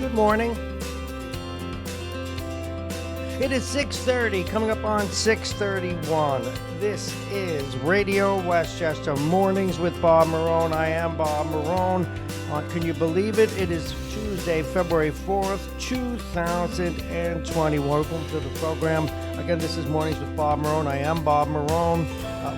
Good morning. It is 6:30, coming up on 6:31. This is Radio Westchester Mornings with Bob Marrone. I am Bob Marrone. Can you believe it? It is Tuesday, February 4th, 2020. Welcome to the program. Again, this is Mornings with Bob Marrone. I am Bob Marrone.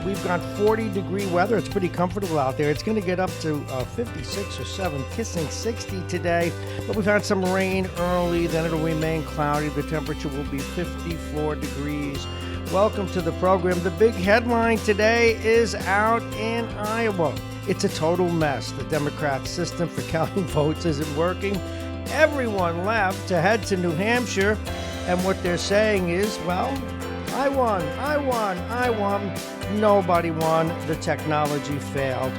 We've got 40-degree weather. It's pretty comfortable out there. It's going to get up to 56 or 7, kissing 60 today. But we've had some rain early. Then it'll remain cloudy. The temperature will be 54 degrees. Welcome to the program. The big headline today is out in Iowa. It's a total mess. The Democrat system for counting votes isn't working. Everyone left to head to New Hampshire. And what they're saying is, well, I won. Nobody won. The technology failed.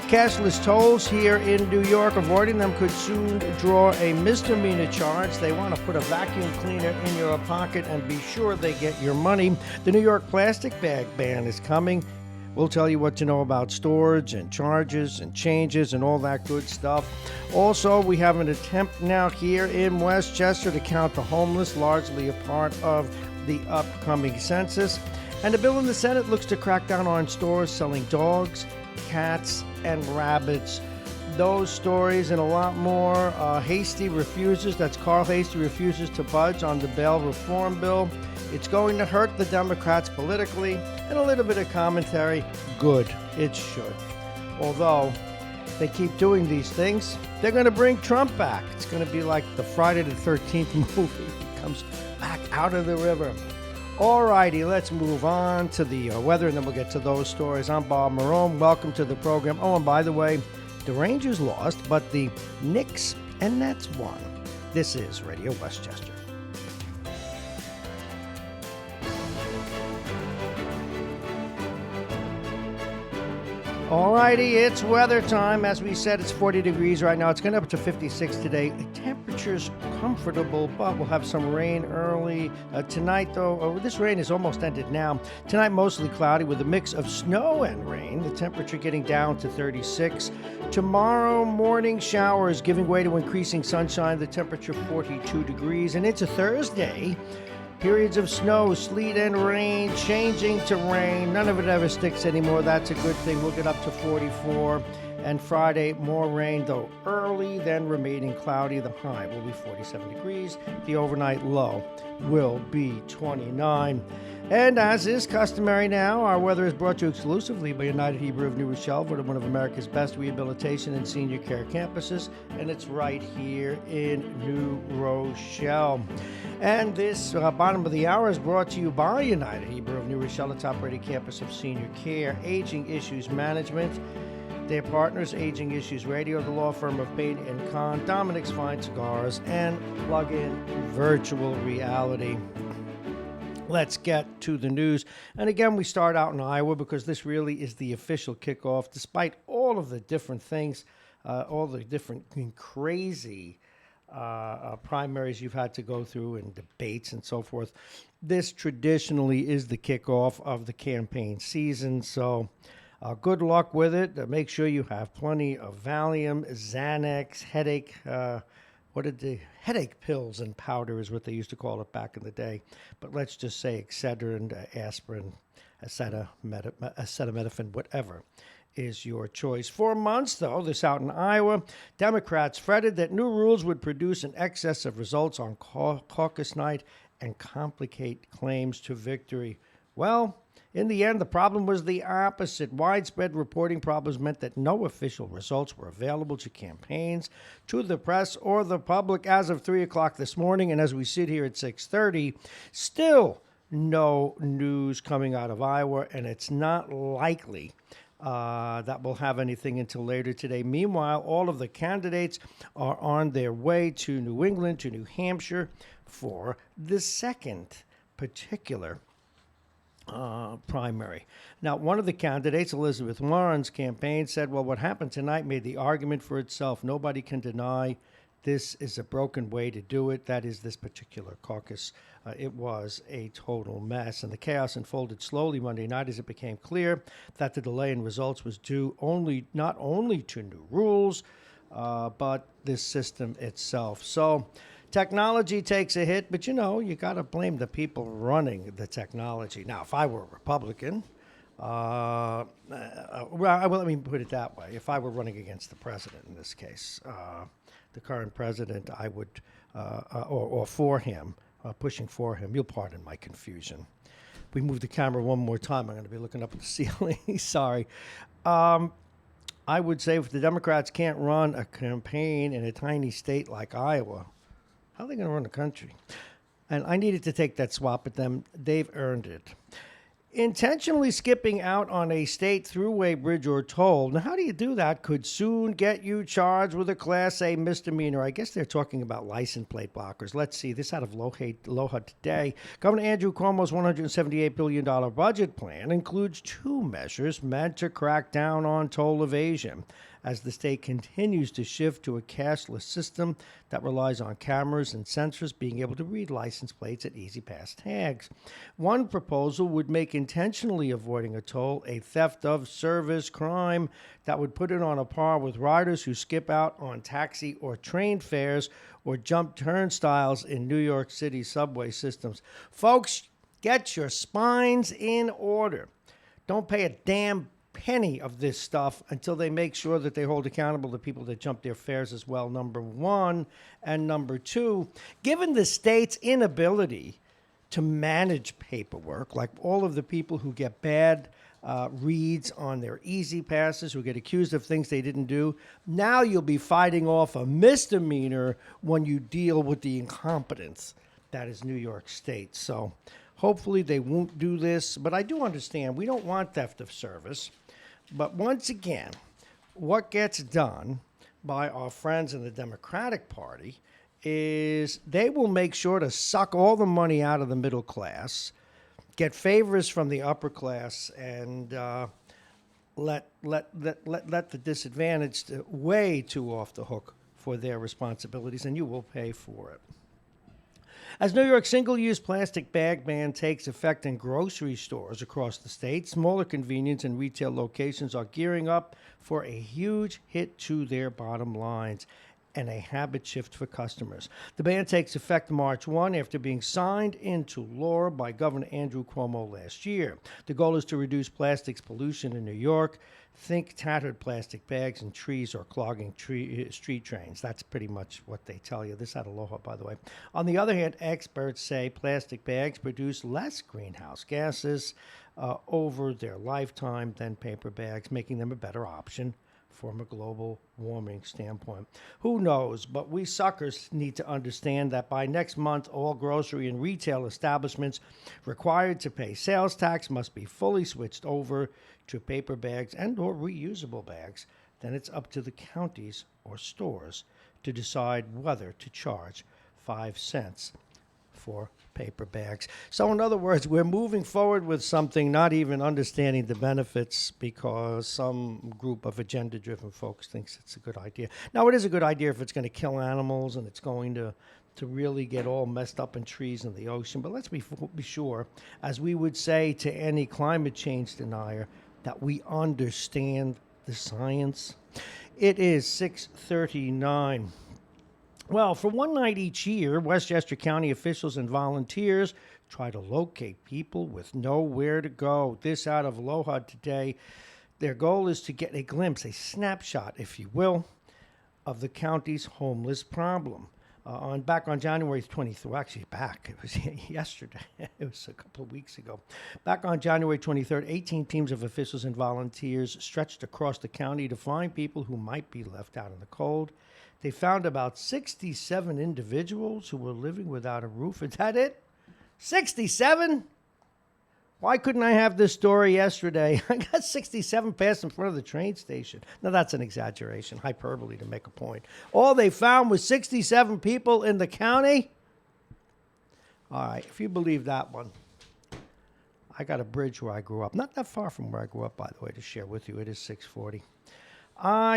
Cashless tolls here in New York, avoiding them could soon draw a misdemeanor charge. They want to put a vacuum cleaner in your pocket and be sure they get your money. The New York plastic bag ban is coming. We'll tell you what to know about storage and charges and changes and all that good stuff. Also, we have an attempt now here in Westchester to count the homeless, largely a part of the upcoming census. And a bill in the Senate looks to crack down on stores selling dogs, cats, and rabbits. Those stories and a lot more. Hasty refuses, that's Carl Hasty, refuses to budge on the bail reform bill. It's going to hurt the Democrats politically, and a little bit of commentary. Good, it should. Although they keep doing these things, they're going to bring Trump back. It's going to be like the Friday the 13th movie. He comes back out of the river. All righty, let's move on to the weather, and then we'll get to those stories. I'm Bob Marrone. Welcome to the program. Oh, and by the way, the Rangers lost, but the Knicks and Nets won. This is Radio Westchester. All righty, it's weather time. As we said, it's 40 degrees right now. It's going up to 56 today. Temperature's comfortable, but we'll have some rain early. Tonight, though, this rain is almost ended now. Tonight, mostly cloudy with a mix of snow and rain. The temperature getting down to 36. Tomorrow, morning showers giving way to increasing sunshine. The temperature 42 degrees. And it's a Thursday. Periods of snow, sleet, and rain, changing to rain. None of it ever sticks anymore. That's a good thing. We'll get up to 44. And Friday, more rain, though early, then remaining cloudy. The high will be 47 degrees. The overnight low will be 29. And as is customary now, our weather is brought to you exclusively by United Hebrew of New Rochelle, one of America's best rehabilitation and senior care campuses, and it's right here in New Rochelle. And this bottom of the hour is brought to you by United Hebrew of New Rochelle, a top-rated campus of senior care, aging issues management. Their partners, Aging Issues Radio, the law firm of Payne & Kahn, Dominic's Fine Cigars, and Plug-in Virtual Reality. Let's get to the news. And again, we start out in Iowa because this really is the official kickoff. Despite all of the different things, all the different crazy primaries you've had to go through and debates and so forth, this traditionally is the kickoff of the campaign season. So good luck with it. Make sure you have plenty of Valium, Xanax, headache, headache pills and powder is what they used to call it back in the day. But let's just say Excedrin, aspirin, acetaminophen, whatever is your choice. For months, though, this out in Iowa, Democrats fretted that new rules would produce an excess of results on caucus night and complicate claims to victory. Well, in the end, the problem was the opposite. Widespread reporting problems meant that no official results were available to campaigns, to the press, or the public as of 3 o'clock this morning. And as we sit here at 6:30, still no news coming out of Iowa, and it's not likely that we'll have anything until later today. Meanwhile, all of the candidates are on their way to New England, to New Hampshire, for the second particular primary. Now, one of the candidates, Elizabeth Warren's campaign, said, well, what happened tonight made the argument for itself. Nobody can deny this is a broken way to do it. That is this particular caucus. It was a total mess. And the chaos unfolded slowly Monday night as it became clear that the delay in results was due not only to new rules, but this system itself. So technology takes a hit, but you got to blame the people running the technology. Now, if I were a Republican, let me put it that way. If I were running against the president in this case, the current president, I would, or for him, pushing for him. You'll pardon my confusion. If we move the camera one more time, I'm going to be looking up at the ceiling. Sorry. I would say if the Democrats can't run a campaign in a tiny state like Iowa, how are they going to run the country? And I needed to take that swap at them. They've earned it. Intentionally skipping out on a state thruway bridge or toll. Now, how do you do that? Could soon get you charged with a Class A misdemeanor. I guess they're talking about license plate blockers. Let's see. This out of Aloha today. Governor Andrew Cuomo's $178 billion budget plan includes two measures meant to crack down on toll evasion, as the state continues to shift to a cashless system that relies on cameras and sensors being able to read license plates at E-ZPass tags. One proposal would make intentionally avoiding a toll a theft of service crime that would put it on a par with riders who skip out on taxi or train fares or jump turnstiles in New York City subway systems. Folks, get your spines in order. Don't pay a damn penny of this stuff until they make sure that they hold accountable the people that jump their fares as well, number one. And number two, given the state's inability to manage paperwork, like all of the people who get bad reads on their E-ZPasses, who get accused of things they didn't do, now you'll be fighting off a misdemeanor when you deal with the incompetence that is New York State. So hopefully they won't do this, but I do understand we don't want theft of service. But once again, what gets done by our friends in the Democratic Party is they will make sure to suck all the money out of the middle class, get favors from the upper class, and let the disadvantaged way too off the hook for their responsibilities, and you will pay for it. As New York's single-use plastic bag ban takes effect in grocery stores across the state, smaller convenience and retail locations are gearing up for a huge hit to their bottom lines and a habit shift for customers. The ban takes effect March 1 after being signed into law by Governor Andrew Cuomo last year. The goal is to reduce plastics pollution in New York. Think tattered plastic bags and trees or clogging street drains. That's pretty much what they tell you. This out of Aloha, by the way. On the other hand, experts say plastic bags produce less greenhouse gases over their lifetime than paper bags, making them a better option from a global warming standpoint. Who knows? But we suckers need to understand that by next month, all grocery and retail establishments required to pay sales tax must be fully switched over to paper bags and or reusable bags. Then it's up to the counties or stores to decide whether to charge 5 cents for paper bags. So in other words, we're moving forward with something, not even understanding the benefits because some group of agenda-driven folks thinks it's a good idea. Now, it is a good idea if it's going to kill animals and it's going to really get all messed up in trees in the ocean. But let's be sure, as we would say to any climate change denier, that we understand the science. It is 6:39. Well, for one night each year, Westchester County officials and volunteers try to locate people with nowhere to go. This out of Aloha today. Their goal is to get a glimpse, a snapshot, if you will, of the county's homeless problem. Back on January 23rd, actually back, it was yesterday, it was a couple of weeks ago. Back on January 23rd, 18 teams of officials and volunteers stretched across the county to find people who might be left out in the cold. They found about 67 individuals who were living without a roof. Is that it? 67? Why couldn't I have this story yesterday? I got 67 passed in front of the train station. Now, that's an exaggeration, hyperbole to make a point. All they found was 67 people in the county? All right, if you believe that one. I got a bridge where I grew up. Not that far from where I grew up, by the way, to share with you. It is 6:40.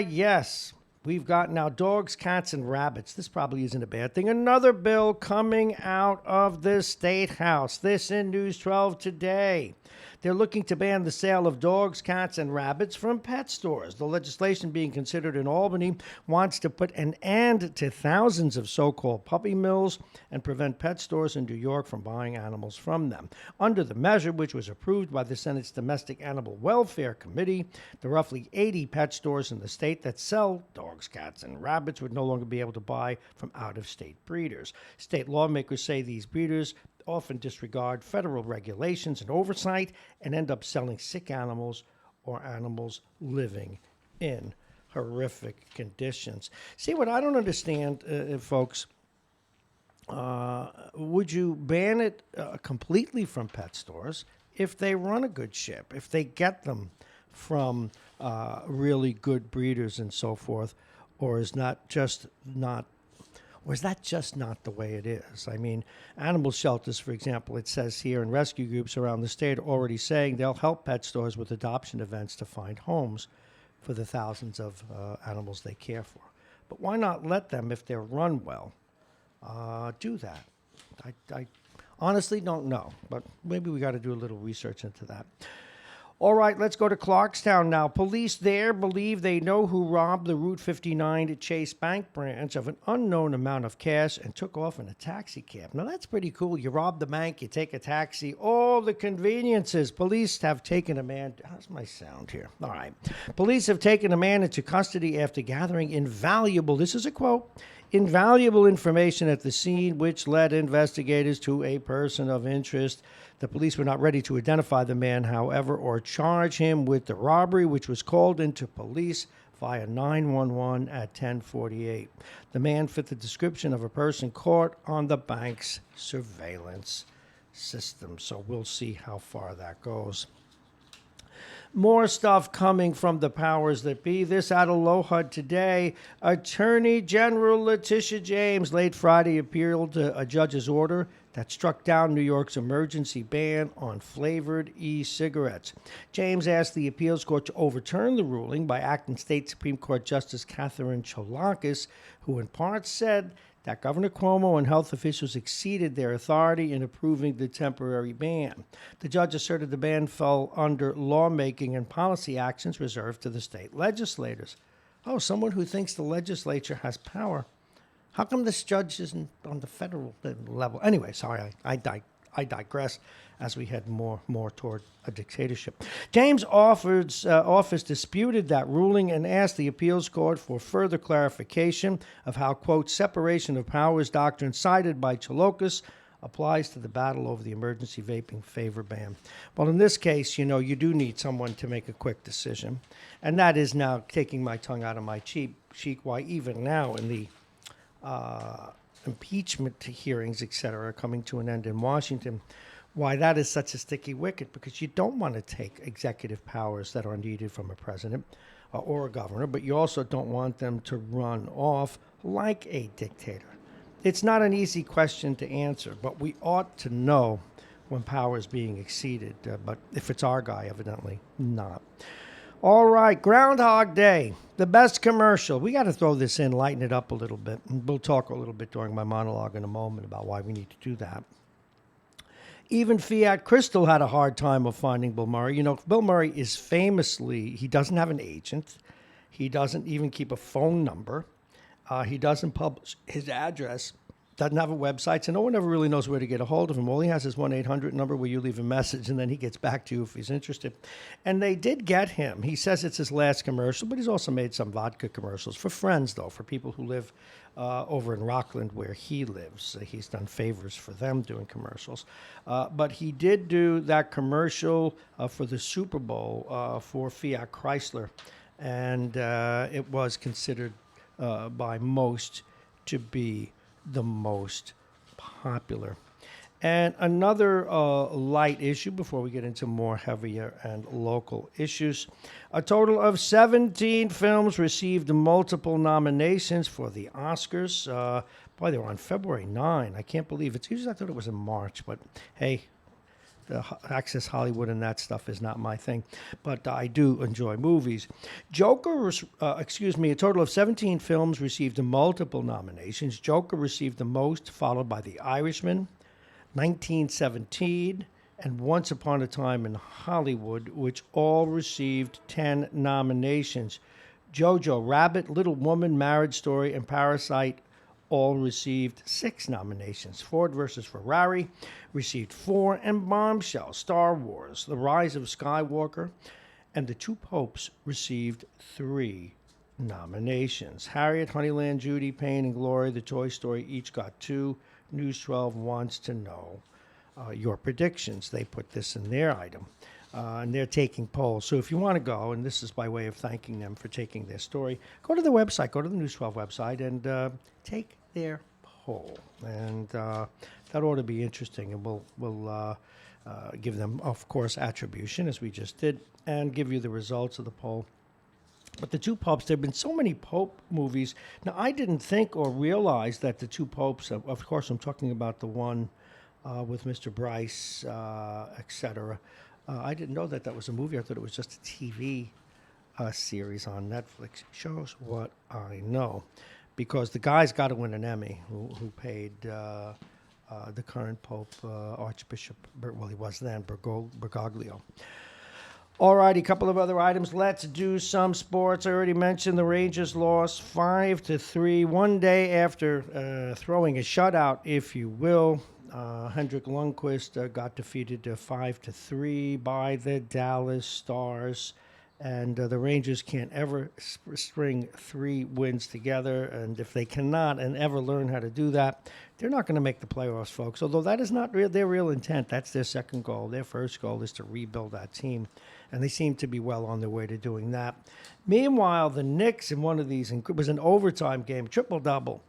Yes. We've got now dogs, cats, and rabbits. This probably isn't a bad thing. Another bill coming out of the State House. This in News 12 today. They're looking to ban the sale of dogs, cats, and rabbits from pet stores. The legislation being considered in Albany wants to put an end to thousands of so-called puppy mills and prevent pet stores in New York from buying animals from them. Under the measure, which was approved by the Senate's Domestic Animal Welfare Committee, the roughly 80 pet stores in the state that sell dogs, cats, and rabbits would no longer be able to buy from out-of-state breeders. State lawmakers say these breeders often disregard federal regulations and oversight and end up selling sick animals or animals living in horrific conditions. See, what I don't understand, folks, would you ban it completely from pet stores if they run a good ship, if they get them from really good breeders and so forth, or is that just not the way it is? I mean, animal shelters, for example, it says here, and rescue groups around the state are already saying they'll help pet stores with adoption events to find homes for the thousands of animals they care for. But why not let them, if they're run well, do that? I honestly don't know, but maybe we got to do a little research into that. All right, let's go to Clarkstown now. Police there believe they know who robbed the Route 59 Chase Bank branch of an unknown amount of cash and took off in a taxi cab. Now, that's pretty cool. You rob the bank, you take a taxi, all the conveniences. Police have taken a man. How's my sound here? All right. Police have taken a man into custody after gathering invaluable, this is a quote, invaluable information at the scene, which led investigators to a person of interest. The police were not ready to identify the man, however, or charge him with the robbery, which was called into police via 911 at 10:48. The man fit the description of a person caught on the bank's surveillance system. So we'll see how far that goes. More stuff coming from the powers that be. This out of LoHUD today. Attorney General Letitia James late Friday appealed to a judge's order that struck down New York's emergency ban on flavored e-cigarettes. James asked the appeals court to overturn the ruling by acting State Supreme Court Justice Catherine Cholakis, who in part said that Governor Cuomo and health officials exceeded their authority in approving the temporary ban. The judge asserted the ban fell under lawmaking and policy actions reserved to the state legislators. Oh, someone who thinks the legislature has power. How come this judge isn't on the federal level? Anyway, sorry, I digress as we head more toward a dictatorship. James' office disputed that ruling and asked the appeals court for further clarification of how, quote, separation of powers doctrine cited by Cholakis applies to the battle over the emergency vaping favor ban. Well, in this case, you do need someone to make a quick decision. And that is now taking my tongue out of my cheek, why even now in the impeachment hearings, etc., are coming to an end in Washington, why that is such a sticky wicket, because you don't want to take executive powers that are needed from a president or a governor, but you also don't want them to run off like a dictator. It's not an easy question to answer, but we ought to know when power is being exceeded, but if it's our guy, evidently not. All right, Groundhog Day, the best commercial. We got to throw this in, lighten it up a little bit. And we'll talk a little bit during my monologue in a moment about why we need to do that. Even Fiat Crystal had a hard time of finding Bill Murray. Bill Murray is famously, he doesn't have an agent. He doesn't even keep a phone number. He doesn't publish his address. Doesn't have a website, so no one ever really knows where to get a hold of him. All he has is 1-800 number where you leave a message, and then he gets back to you if he's interested. And they did get him. He says it's his last commercial, but he's also made some vodka commercials for friends, though, for people who live over in Rockland where he lives. He's done favors for them doing commercials. But he did do that commercial for the Super Bowl for Fiat Chrysler, and it was considered by most to be the most popular. And another light issue before we get into more heavier and local issues. A total of 17 films received multiple nominations for the Oscars. Boy, they were on February 9. I can't believe it. Usually I thought it was in March, but hey, Access Hollywood and that stuff is not my thing, but I do enjoy movies. A total of 17 films received multiple nominations. Joker received the most, followed by The Irishman, 1917, and Once Upon a Time in Hollywood, which all received 10 nominations. Jojo Rabbit, Little Woman, Marriage Story, and Parasite all received 6 nominations. Ford versus Ferrari received 4, and Bombshell, Star Wars, The Rise of Skywalker, and The Two Popes received 3 nominations. Harriet, Honeyland, Judy, Pain, and Glory, The Toy Story each got 2. News 12 wants to know your predictions. They put this in their item. And they're taking polls. So if you want to go, and this is by way of thanking them for taking their story, go to the website, go to the News 12 website, and take their poll. And that ought to be interesting. And we'll give them, of course, attribution, as we just did, and give you the results of the poll. But the Two Popes, there have been so many Pope movies. Now, I didn't think or realize that the Two Popes, of course, I'm talking about the one with Mr. Bryce, etc., I didn't know that was a movie. I thought it was just a TV series on Netflix. Shows what I know. Because the guy's got to win an Emmy who paid the current Pope, Archbishop, well, he was then, Bergoglio. All righty, a couple of other items. Let's do some sports. I already mentioned the Rangers lost 5-3 one day after throwing a shutout, if you will. Hendrik Lundqvist got defeated 5-3 by the Dallas Stars, and the Rangers can't ever string 3 wins together, and if they cannot and ever learn how to do that, they're not going to make the playoffs, folks, although that is not their real intent. That's their second goal. Their first goal is to rebuild that team, and they seem to be well on their way to doing that. Meanwhile, the Knicks in one of these, it was an overtime game, triple-double.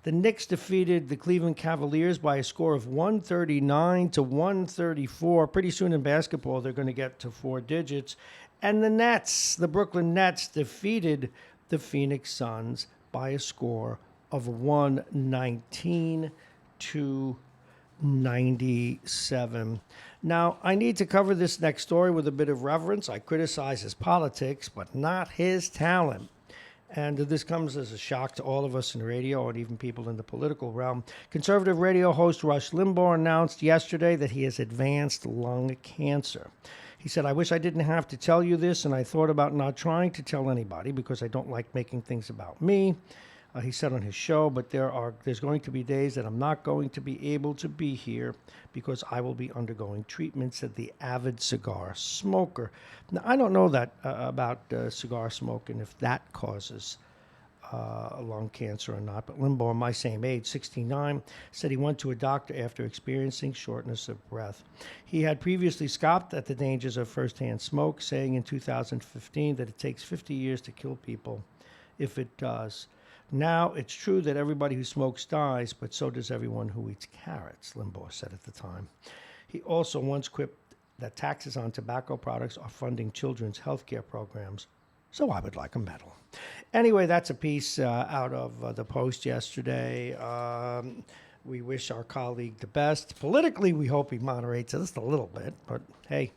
The Knicks defeated the Cleveland Cavaliers by a score of 139-134. Pretty soon in basketball, they're going to get to 4 digits. And the Nets, the Brooklyn Nets, defeated the Phoenix Suns by a score of 119-97. Now, I need to cover this next story with a bit of reverence. I criticize his politics, but not his talent. And this comes as a shock to all of us in radio and even people in the political realm. Conservative radio host Rush Limbaugh announced yesterday that he has advanced lung cancer. He said, "I wish I didn't have to tell you this, and I thought about not trying to tell anybody because I don't like making things about me." He said on his show, but there's going to be days that I'm not going to be able to be here because I will be undergoing treatment, said the avid cigar smoker. Now, I don't know that about cigar smoking, if that causes lung cancer or not, but Limbaugh, my same age, 69, said he went to a doctor after experiencing shortness of breath. He had previously scoffed at the dangers of firsthand smoke, saying in 2015 that it takes 50 years to kill people if it does. Now, it's true that everybody who smokes dies, but so does everyone who eats carrots, Limbaugh said at the time. He also once quipped that taxes on tobacco products are funding children's health care programs, so I would like a medal. Anyway, that's a piece out of the Post yesterday. We wish our colleague the best. Politically, we hope he moderates just a little bit, but hey,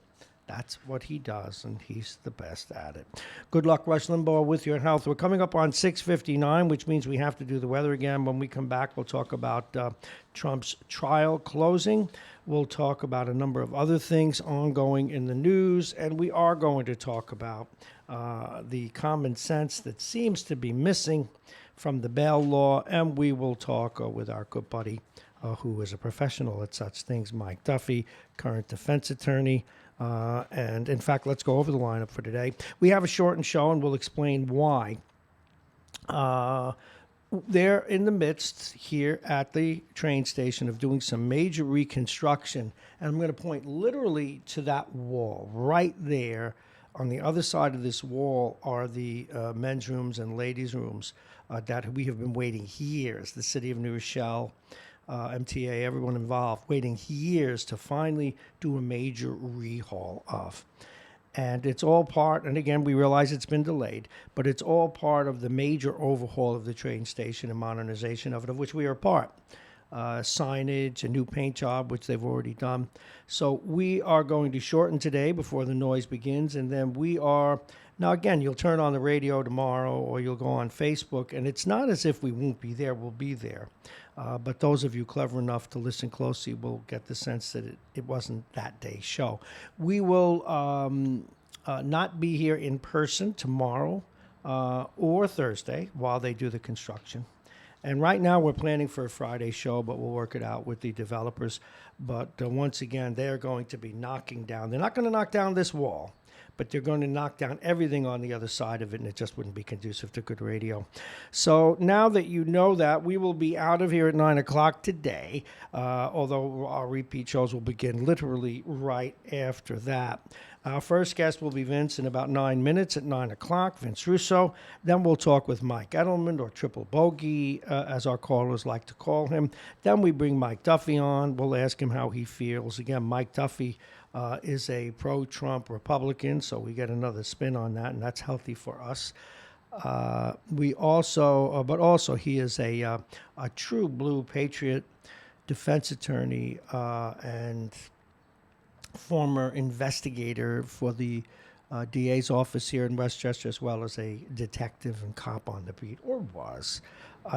that's what he does, and he's the best at it. Good luck, Rush Limbaugh, with your health. We're coming up on 6:59, which means we have to do the weather again. When we come back, we'll talk about Trump's trial closing. We'll talk about a number of other things ongoing in the news, and we are going to talk about the common sense that seems to be missing from the bail law, and we will talk with our good buddy, who is a professional at such things, Mike Duffy, current defense attorney. And in fact, let's go over the lineup for today. We have a shortened show, and we'll explain why. They're in the midst here at the train station of doing some major reconstruction. And I'm going to point literally to that wall right there. On the other side of this wall are the men's rooms and ladies' rooms that we have been waiting years. The city of New Rochelle, MTA, everyone involved, waiting years to finally do a major rehaul of. And it's all part, and again, we realize it's been delayed, but it's all part of the major overhaul of the train station and modernization of it, of which we are a part. signage, a new paint job, which they've already done. So we are going to shorten today before the noise begins, and then we are... Now, again, you'll turn on the radio tomorrow or you'll go on Facebook, and it's not as if we won't be there. We'll be there. But those of you clever enough to listen closely will get the sense that it wasn't that day's show. We will not be here in person tomorrow or Thursday while they do the construction. And right now we're planning for a Friday show, but we'll work it out with the developers. But once again, they're going to be knocking down. They're not going to knock down this wall, but they're going to knock down everything on the other side of it, and it just wouldn't be conducive to good radio. So now that you know that, we will be out of here at 9 o'clock today, although our repeat shows will begin literally right after that. Our first guest will be Vince in about 9 minutes at 9 o'clock, Vince Russo. Then we'll talk with Mike Edelman, or Triple Bogey, as our callers like to call him. Then we bring Mike Duffy on. We'll ask him how he feels. Again, Mike Duffy is a pro-Trump Republican, so we get another spin on that, and that's healthy for us. But also he is a true blue patriot, defense attorney, and former investigator for the DA's office here in Westchester, as well as a detective and cop on the beat, or was.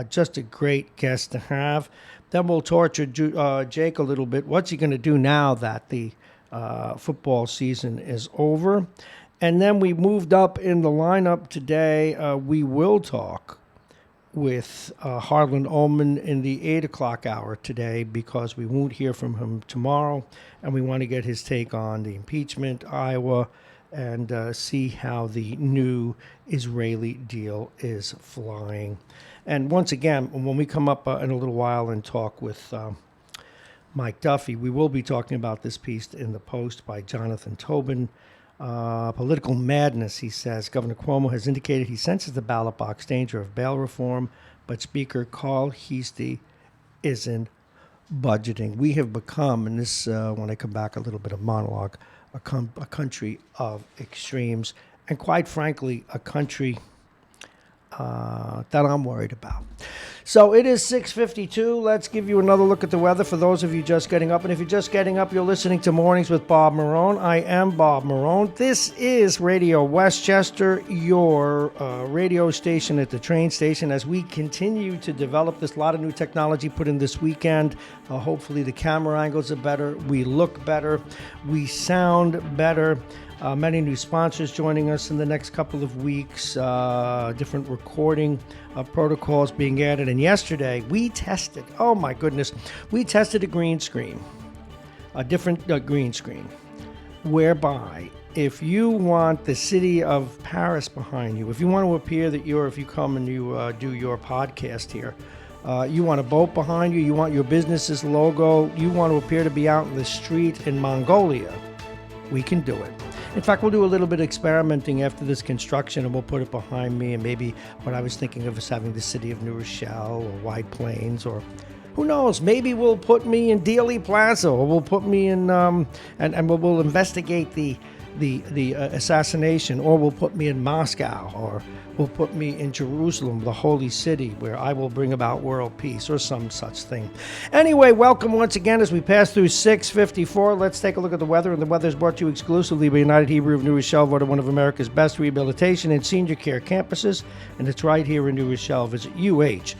Just a great guest to have. Then we'll torture Jake a little bit. What's he going to do now that the football season is over? And then we moved up in the lineup today. We will talk with Harlan Ullman in the 8 o'clock hour today, because we won't hear from him tomorrow, and we want to get his take on the impeachment, Iowa, and see how the new Israeli deal is flying. And once again, when we come up in a little while and talk with Mike Duffy, we will be talking about this piece in the Post by Jonathan Tobin. Political madness, he says. Governor Cuomo has indicated he senses the ballot box danger of bail reform, but Speaker Carl Heastie isn't budgeting. We have become, and this, when I come back, a little bit of monologue, a country of extremes, and quite frankly, a country that I'm worried about. So it is 6:52. Let's give you another look at the weather for those of you just getting up. And if you're just getting up, you're listening to Mornings with Bob Marrone. I am Bob Marrone. This is Radio Westchester, your radio station at the train station. As we continue to develop this, a lot of new technology put in this weekend. Hopefully the camera angles are better. We look better. We sound better. Many new sponsors joining us in the next couple of weeks, different recording protocols being added. And yesterday we tested, oh my goodness, we tested a green screen, a different green screen, whereby if you want the city of Paris behind you, if you want to appear that if you come and you do your podcast here, you want a boat behind you, you want your business's logo, you want to appear to be out in the street in Mongolia, we can do it. In fact, we'll do a little bit of experimenting after this construction, and we'll put it behind me. And maybe what I was thinking of is having the city of New Rochelle or White Plains, or who knows? Maybe we'll put me in Dealey Plaza, or we'll put me in and we'll investigate the assassination, or we'll put me in Moscow, or we'll put me in Jerusalem, the holy city, where I will bring about world peace, or some such thing. Anyway, welcome once again as we pass through 6:54. Let's take a look at the weather, and the weather is brought to you exclusively by United Hebrew of New Rochelle, voted one of America's best rehabilitation and senior care campuses, and it's right here in New Rochelle. Visit UHGC.com.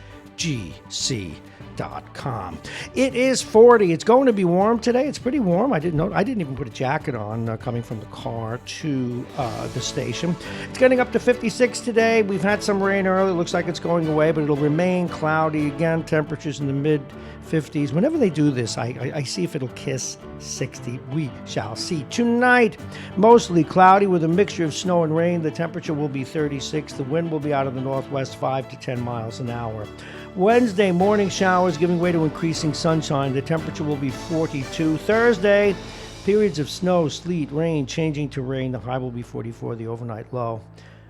It is 40. It's going to be warm today. It's pretty warm. I didn't even put a jacket on coming from the car to the station. It's getting up to 56 today. We've had some rain early. It looks like it's going away, but it'll remain cloudy. Again, temperatures in the mid-50s. Whenever they do this, I see if it'll kiss 60. We shall see. Tonight, mostly cloudy with a mixture of snow and rain. The temperature will be 36. The wind will be out of the northwest 5 to 10 miles an hour. Wednesday, morning showers giving way to increasing sunshine. The temperature will be 42. Thursday, periods of snow, sleet, rain, changing to rain. The high will be 44, the overnight low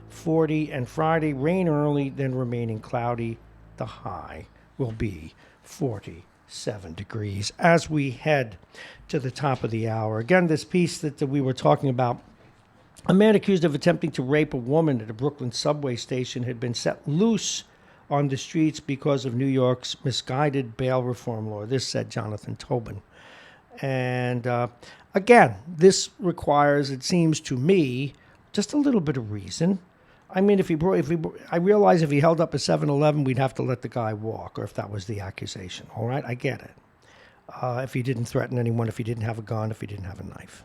40. And Friday, rain early, then remaining cloudy. The high will be 47 degrees as we head to the top of the hour. Again, this piece that we were talking about, a man accused of attempting to rape a woman at a Brooklyn subway station had been set loose on the streets because of New York's misguided bail reform law. This said Jonathan Tobin. And again, this requires, it seems to me, just a little bit of reason. I mean, I realize if he held up a 7-Eleven, we'd have to let the guy walk, or if that was the accusation. All right, I get it. If he didn't threaten anyone, if he didn't have a gun, if he didn't have a knife.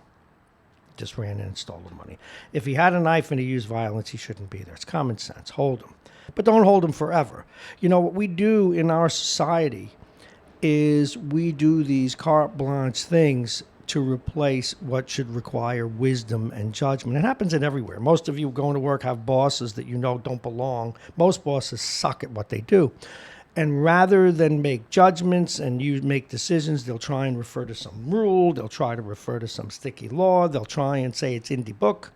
Just ran in and stole the money. If he had a knife and he used violence, he shouldn't be there. It's common sense. Hold him. But don't hold him forever. You know, what we do in our society is we do these carte blanche things to replace what should require wisdom and judgment. It happens in everywhere. Most of you going to work have bosses that you know don't belong. Most bosses suck at what they do. And rather than make judgments and you make decisions, they'll try and refer to some rule. They'll try to refer to some sticky law. They'll try and say it's in the book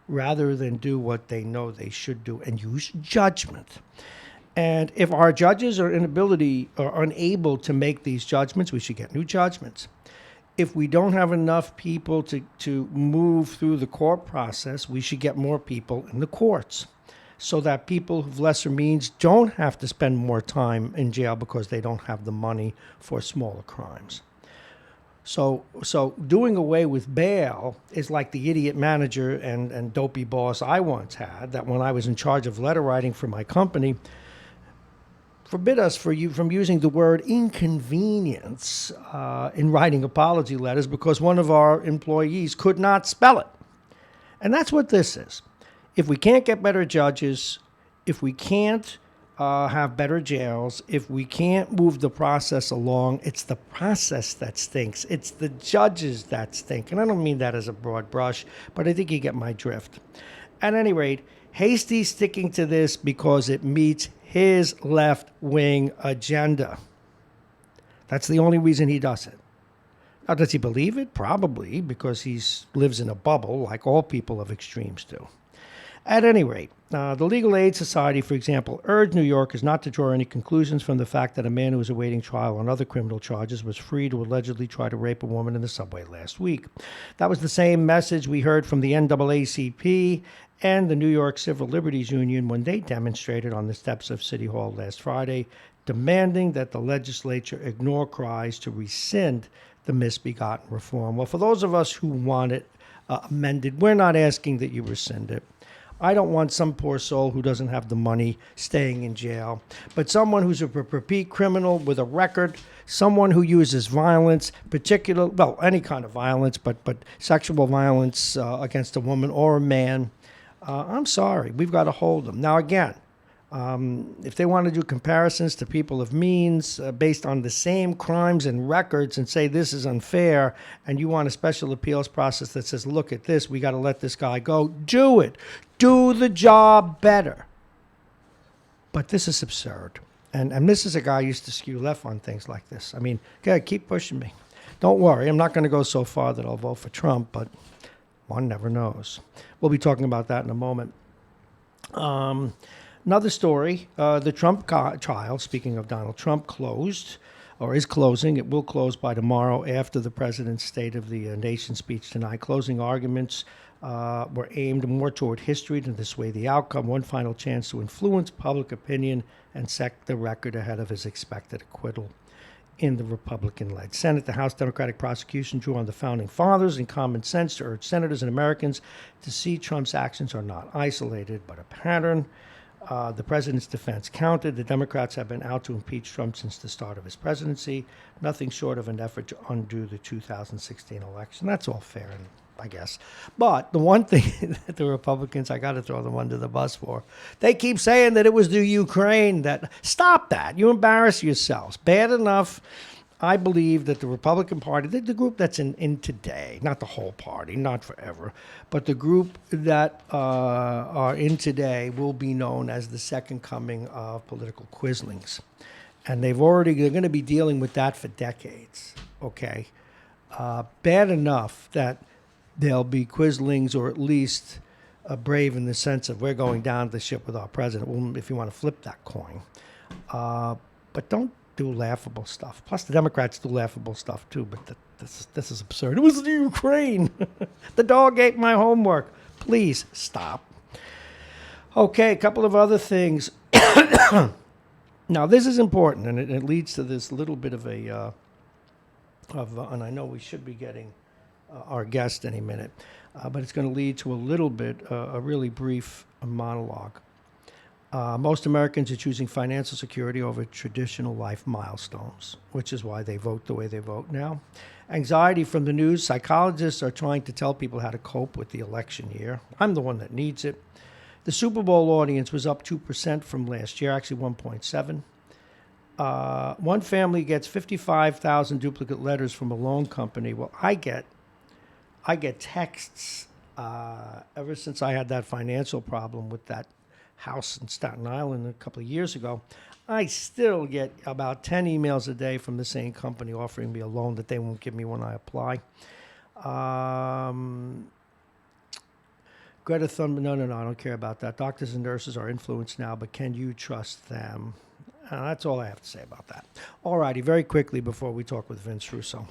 rather than do what they know they should do and use judgment. And if our judges are unable to make these judgments, we should get new judgments. If we don't have enough people to move through the court process, we should get more people in the courts so that people of lesser means don't have to spend more time in jail because they don't have the money for smaller crimes. So doing away with bail is like the idiot manager and dopey boss I once had, that when I was in charge of letter writing for my company, forbid us from using the word inconvenience in writing apology letters because one of our employees could not spell it. And that's what this is. If we can't get better judges, if we can't have better jails, if we can't move the process along, it's the process that stinks. It's the judges that stink. And I don't mean that as a broad brush, but I think you get my drift. At any rate, Hasty's sticking to this because it meets his left-wing agenda. That's the only reason he does it. Now, does he believe it? Probably, because he lives in a bubble like all people of extremes do. At any rate, the Legal Aid Society, for example, urged New Yorkers not to draw any conclusions from the fact that a man who was awaiting trial on other criminal charges was free to allegedly try to rape a woman in the subway last week. That was the same message we heard from the NAACP and the New York Civil Liberties Union when they demonstrated on the steps of City Hall last Friday, demanding that the legislature ignore cries to rescind the misbegotten reform. Well, for those of us who want it amended, we're not asking that you rescind it. I don't want some poor soul who doesn't have the money staying in jail, but someone who's a repeat criminal with a record, someone who uses violence, any kind of violence, but sexual violence against a woman or a man. I'm sorry, we've got to hold them. Now, again, if they want to do comparisons to people of means based on the same crimes and records and say this is unfair, and you want a special appeals process that says, look at this, we got to let this guy go, do it. Do the job better. But this is absurd. And this is a guy who used to skew left on things like this. I mean, okay, keep pushing me. Don't worry, I'm not going to go so far that I'll vote for Trump, but one never knows. We'll be talking about that in a moment. Another story, the Trump trial, speaking of Donald Trump, closed or is closing. It will close by tomorrow after the president's State of the Nation speech tonight. Closing arguments were aimed more toward history than to sway the outcome. One final chance to influence public opinion and set the record ahead of his expected acquittal in the Republican-led Senate. The House Democratic prosecution drew on the founding fathers and common sense to urge senators and Americans to see Trump's actions are not isolated, but a pattern. The president's defense counted. The Democrats have been out to impeach Trump since the start of his presidency. Nothing short of an effort to undo the 2016 election. That's all fair, I guess. But the one thing that the Republicans, I got to throw them under the bus for, they keep saying that it was the Ukraine that... Stop that. You embarrass yourselves. Bad enough, I believe that the Republican Party, the group that's in today, not the whole party, not forever, but the group that are in today will be known as the second coming of political quislings. And they're going to be dealing with that for decades, okay? Bad enough that there'll be quislings, or at least brave in the sense of we're going down the ship with our president, well, if you want to flip that coin. But don't do laughable stuff. Plus, the Democrats do laughable stuff, too, but this is absurd. It was the Ukraine. The dog ate my homework. Please stop. Okay, a couple of other things. Now, this is important, and it leads to this little bit of and I know we should be getting our guest any minute, but it's going to lead to a little bit, a really brief monologue. Most Americans are choosing financial security over traditional life milestones, which is why they vote the way they vote now. Anxiety from the news. Psychologists are trying to tell people how to cope with the election year. I'm the one that needs it. The Super Bowl audience was up 2% from last year, actually 1.7. One family gets 55,000 duplicate letters from a loan company. Well, I get texts ever since I had that financial problem with that house in Staten Island a couple of years ago. I still get about 10 emails a day from the same company offering me a loan that they won't give me when I apply. Greta Thunberg, no, I don't care about that. Doctors and nurses are influenced now, but can you trust them? That's all I have to say about that. All righty, very quickly before we talk with Vince Russo.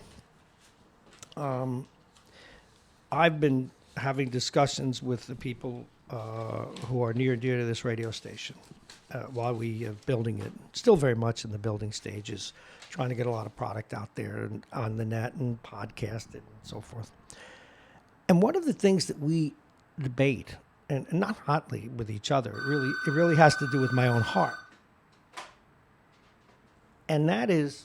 I've been having discussions with the people who are near and dear to this radio station while we are building it. Still very much in the building stages, trying to get a lot of product out there and on the net and podcast it and so forth. And one of the things that we debate, and not hotly with each other, it really has to do with my own heart. And that is,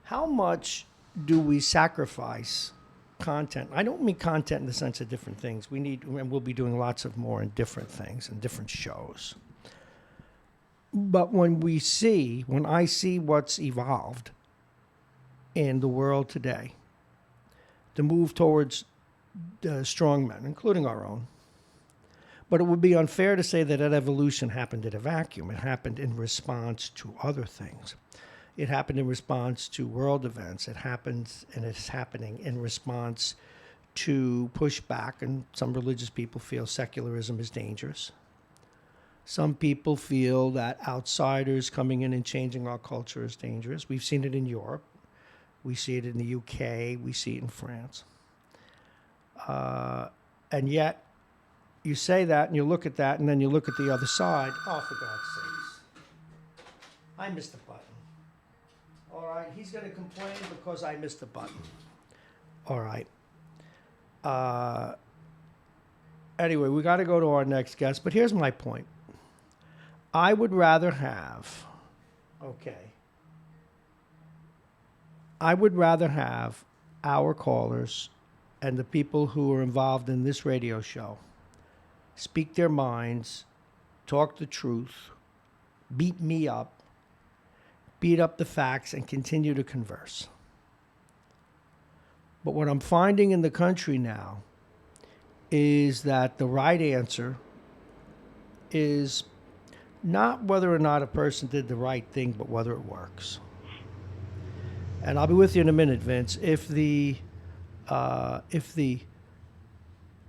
how much do we sacrifice content? I don't mean content in the sense of different things. We need, and we'll be doing lots of more in different things and different shows. But when I see what's evolved in the world today, the move towards strong men, including our own, but it would be unfair to say that evolution happened in a vacuum. It happened in response to other things. It happened in response to world events. It happens, and it's happening in response to pushback, and some religious people feel secularism is dangerous. Some people feel that outsiders coming in and changing our culture is dangerous. We've seen it in Europe. We see it in the UK. We see it in France. And yet, you say that, and you look at that, and then you look at the other side. Oh, for God's sakes. I missed the button. All right, he's going to complain because I missed the button. All right. Anyway, we got to go to our next guest, but here's my point. I would rather have our callers and the people who are involved in this radio show speak their minds, talk the truth, beat me up, beat up the facts, and continue to converse. But what I'm finding in the country now is that the right answer is not whether or not a person did the right thing, but whether it works. And I'll be with you in a minute, Vince. If the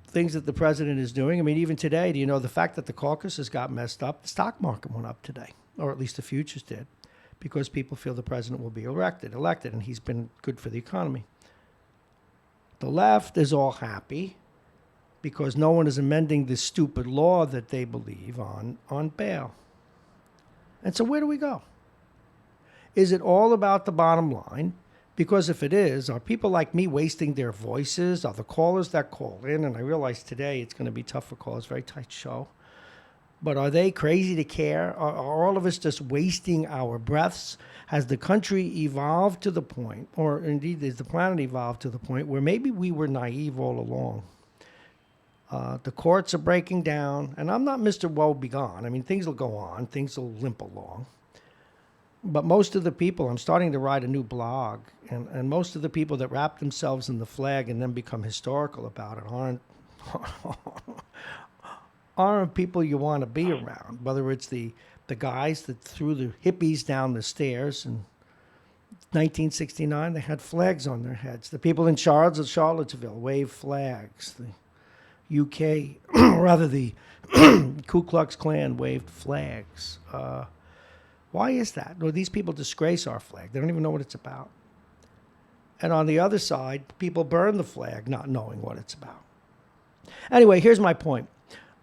things that the president is doing, I mean, even today, do you know the fact that the caucuses got messed up, the stock market went up today, or at least the futures did, because people feel the president will be elected, and he's been good for the economy. The left is all happy because no one is amending this stupid law that they believe on bail. And so where do we go? Is it all about the bottom line? Because if it is, are people like me wasting their voices? Are the callers that call in, and I realize today it's going to be tough for callers, very tight show, but are they crazy to care? Are all of us just wasting our breaths? Has the country evolved to the point, or indeed has the planet evolved to the point where maybe we were naive all along? The courts are breaking down, and I'm not Mr. Woe Begone. I mean, things will go on, things will limp along. But most of the people, I'm starting to write a new blog, and most of the people that wrap themselves in the flag and then become historical about it aren't people you want to be around. Whether it's the guys that threw the hippies down the stairs in 1969, they had flags on their heads. The people in Charlottesville waved flags. The UK, rather the Ku Klux Klan waved flags. Why is that? Well, these people disgrace our flag. They don't even know what it's about. And on the other side, people burn the flag not knowing what it's about. Anyway, here's my point.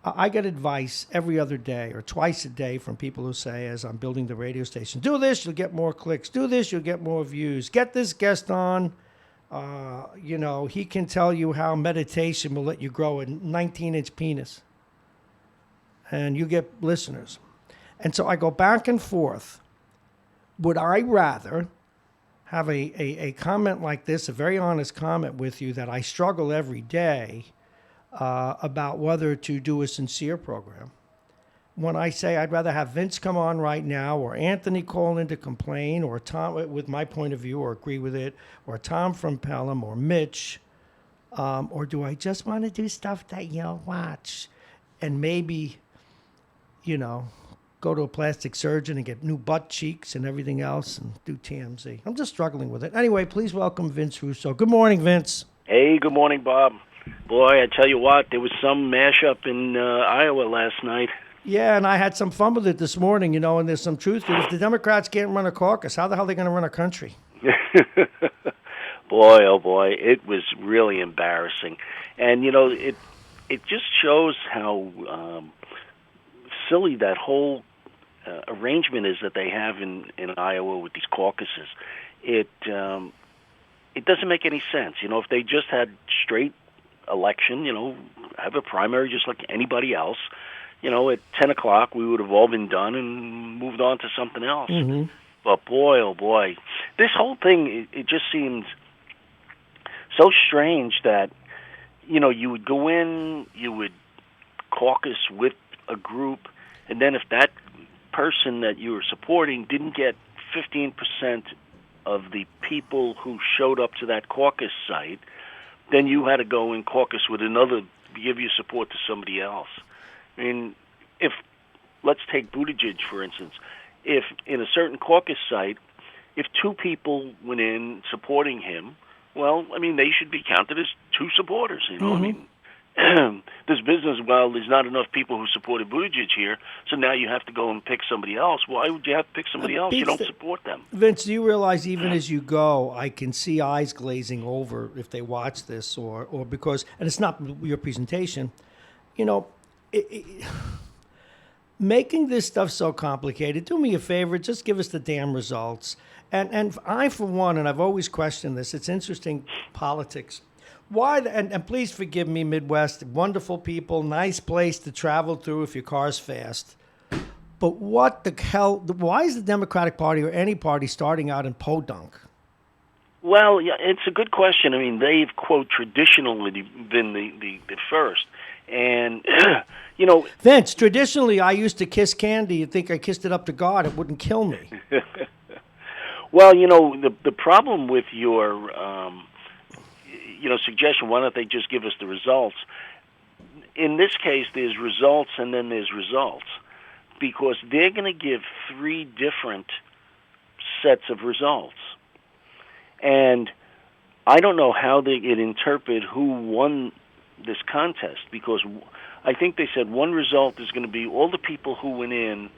I get advice every other day or twice a day from people who say, as I'm building the radio station, do this, you'll get more clicks. Do this, you'll get more views. Get this guest on. He can tell you how meditation will let you grow a 19-inch penis. And you get listeners. And so I go back and forth. Would I rather have a comment like this, a very honest comment with you that I struggle every day about whether to do a sincere program? When I say I'd rather have Vince come on right now, or Anthony call in to complain, or Tom with my point of view or agree with it, or Tom from Pelham, or Mitch, or do I just want to do stuff that you'll watch and maybe, go to a plastic surgeon and get new butt cheeks and everything else and do TMZ? I'm just struggling with it. Anyway, please welcome Vince Russo. Good morning, Vince. Hey, good morning, Bob. Boy, I tell you what, there was some mashup in Iowa last night. Yeah, and I had some fun with it this morning, and there's some truth to it. If the Democrats can't run a caucus, how the hell are they going to run a country? Boy, oh boy, it was really embarrassing. And, it just shows how silly that whole arrangement is that they have in Iowa with these caucuses. It doesn't make any sense. If they just had straight election, have a primary just like anybody else, at 10 o'clock we would have all been done and moved on to something else. Mm-hmm. But boy, oh boy, this whole thing, it just seems so strange that, you would go in, you would caucus with a group, and then if that person that you were supporting didn't get 15% of the people who showed up to that caucus site, then you had to go and caucus with another, give your support to somebody else. I mean, let's take Buttigieg, for instance. If in a certain caucus site, if two people went in supporting him, well, I mean, they should be counted as two supporters, Mm-hmm. I mean, this business, well, there's not enough people who supported Buttigieg here, so now you have to go and pick somebody else. Why would you have to pick somebody else? You don't support them. Vince, do you realize even as you go, I can see eyes glazing over if they watch this or because, and it's not your presentation, making this stuff so complicated. Do me a favor, just give us the damn results. And I, for one, and I've always questioned this, it's interesting politics. Why, and please forgive me, Midwest, wonderful people, nice place to travel through if your car's fast. But what the hell, why is the Democratic Party or any party starting out in podunk? Well, yeah, it's a good question. I mean, they've, quote, traditionally been the first. And, Vince, traditionally I used to kiss candy. You'd think I kissed it up to God. It wouldn't kill me. Well, the problem with your, suggestion, why don't they just give us the results? In this case, there's results and then there's results, because they're going to give three different sets of results. And I don't know how they could interpret who won this contest, because I think they said one result is going to be all the people who went in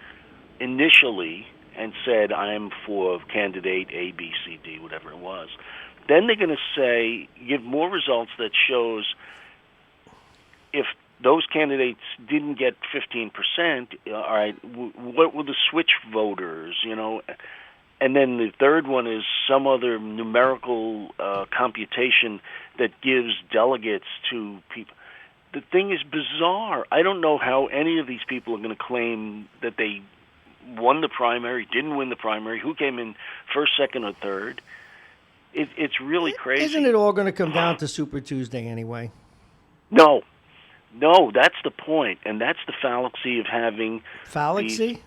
initially and said, I'm for candidate A, B, C, D, whatever it was. Then they're going to give more results that shows if those candidates didn't get 15%, all right, what were the switch voters, And then the third one is some other numerical computation that gives delegates to people. The thing is bizarre. I don't know how any of these people are going to claim that they won the primary, didn't win the primary, who came in first, second, or third. It's really crazy. Isn't it all going to come down to Super Tuesday anyway? No, that's the point, and that's the fallacy of having fallacy.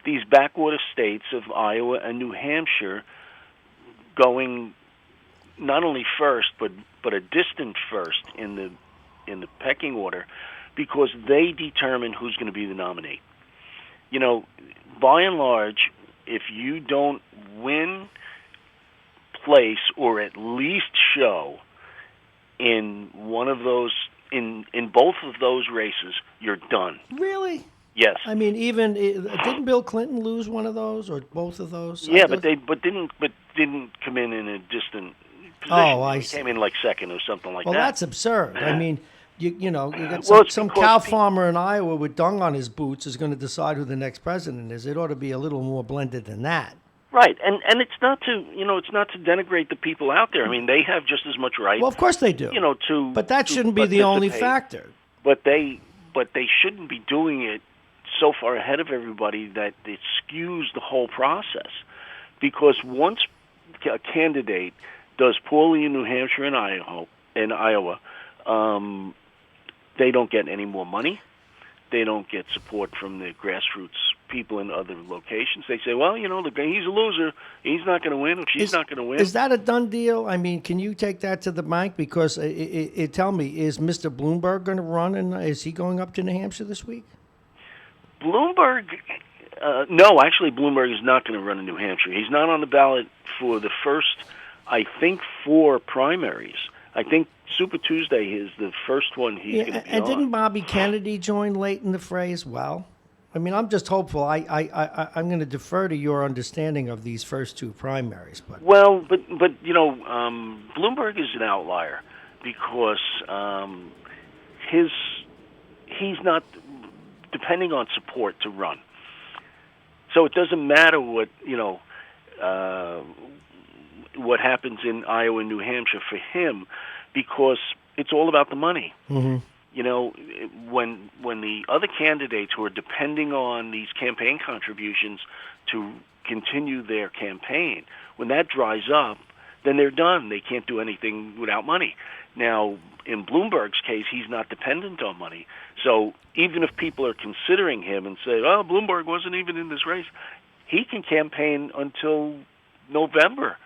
These backwater states of Iowa and New Hampshire going not only first, but a distant first in the pecking order, because they determine who's going to be the nominee. By and large, if you don't win place or at least show in one of those, in both of those races, you're done. Really? Yes. I mean, even didn't Bill Clinton lose one of those or both of those? Yeah, but didn't come in a distant position. Oh, I see. Came in like second or something like that. Well, that's absurd. I mean, You got Well, it's some because cow farmer in Iowa with dung on his boots is going to decide who the next president is. It ought to be a little more blended than that. Right, and it's not to denigrate the people out there. I mean, they have just as much right. Well, of course they do. But that shouldn't be the only factor. But they shouldn't be doing it so far ahead of everybody that it skews the whole process. Because once a candidate does poorly in New Hampshire and Iowa, they don't get any more money. They don't get support from the grassroots people in other locations. They say, well, he's a loser. He's not going to win, or she's not going to win. Is that a done deal? I mean, can you take that to the bank? Because tell me, is Mr. Bloomberg going to run, and is he going up to New Hampshire this week? Bloomberg, no, actually, Bloomberg is not going to run in New Hampshire. He's not on the ballot for the first, I think, 4 primaries. I think Super Tuesday is the first one he's going to be and on. Didn't Bobby Kennedy join late in the fray as well? I mean, I'm just hopeful. I'm going to defer to your understanding of these first 2 primaries. But Bloomberg is an outlier because he's not depending on support to run. So it doesn't matter what happens in Iowa and New Hampshire for him, because it's all about the money. Mm-hmm. When the other candidates who are depending on these campaign contributions to continue their campaign, when that dries up, then they're done. They can't do anything without money. Now, in Bloomberg's case, he's not dependent on money. So even if people are considering him and say, oh, Bloomberg wasn't even in this race, he can campaign until November.